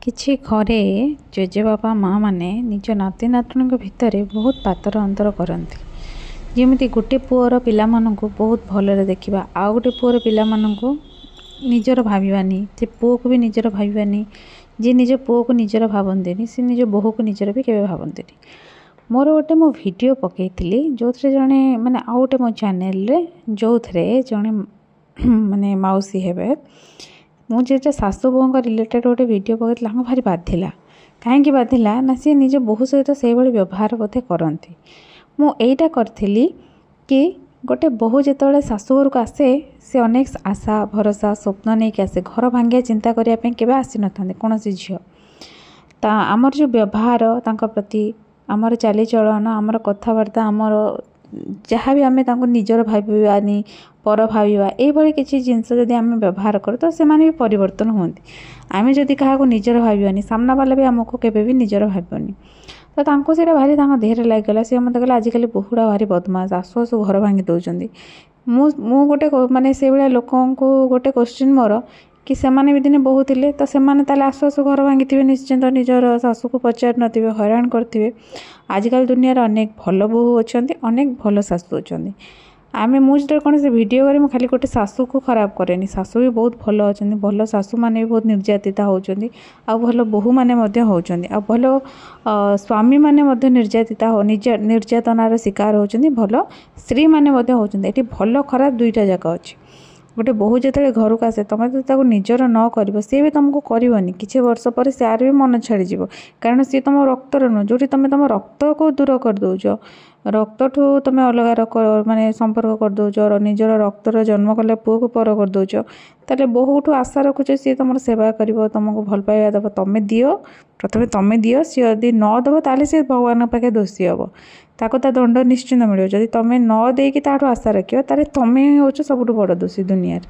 किछि घरे जेजेबापा माँ माने निज नाती नातुणी भितर बहुत पातर अंतर करती। जमी गोटे पुअर पिला बहुत भलरे देखा आउ गोटे पुअर पिला निजर भावानी से पुओ को भी निजर भावानी जी निज पुओ को निजर भावती सी निज बोहू को निजर भी केवे भावती। मोर गोटे मो वीडियो पकई जो थे जड़े माने आउ गोटे मो चैनल रे जो थे जड़े माने मौसी हेबे मुझे सासू बोह रिलेटेड गोटे वीडियो पकई भारी बाधिला। कहीं बाधिला ना सी निज बोहू सहित से व्यवहार बोधे करती। मुझा करी कि गोटे बोहू जिते शाशु घर को आसे से अनेक आशा भरोसा स्वप्न नहीं आसे घर भांगिया चिंता करने के आसी न था कौन झील आमर जो व्यवहार तांका प्रति आमर चालीचलन आमर कथबार्ता आमर जहाँ भी आम निजर भावानी पर भावा ये किसी जिनस जदि आम व्यवहार कर तो से भी परिवर्तन होती। आम जदि क्या निजर भावानी सामना वाला भी आमको केवे भी निजर भावनी तो से भारी देहरे लगिगला। सी मत कहला आजिकल बहुड़ा भारी बदमाश आसु आसु घर भांगी दौरान। मु गोटे मानने से भाया लोक गोटे क्वेश्चन मोर कि सेमाने भी दिने बहु थे तो सेमाने आसु आसु घर भांगी थे निश्चिंत निजर शाशु को पचार नथिबे हैरान करथिबे। आजिकल दुनिया रे अनेक भल बहु अछंती अनेक भल शाशु अछंती। आमे मुझे कौन से वीडियो करें खाली गोटे शाशु को खराब करेनि शाशु भी बहुत भल अच्छा भल शाशु मैंने भी बहुत निर्यातिता होती आ भल बोहू मैंने होती आ भल स्वामी मैंने निर्यातिता निर्यातनार शिकार होती भल स्त्री मैंने होती भल खराब दुईटा जाक अच्छी। गोटे बोहू जिते घर को आसे तुम तो निजर न कर सी भी तुमको करनी किसी वर्ष पर सार भी मन छाड़ कारण सी तुम रक्तर नुह जो तुम तुम रक्त को दूर कर दौच रक्त ठू तुम अलग माने संपर्क कर दौच निजर रक्तर जन्म कले पुओ को पर कर दौच ताले बहुठू आशा रखुच सी तुम सेवा कर तुमको भल पाइबा दब तुम दियो प्रथम तुम दियो सी यदि न दब ताले सी भगवान पाखे दोषी हम ताको ता दंड निश्चिंत मिले जदि तुम न देकी ताठू आशा रखियो ताले तुम हो सबुठ बड़ दोषी दुनिया।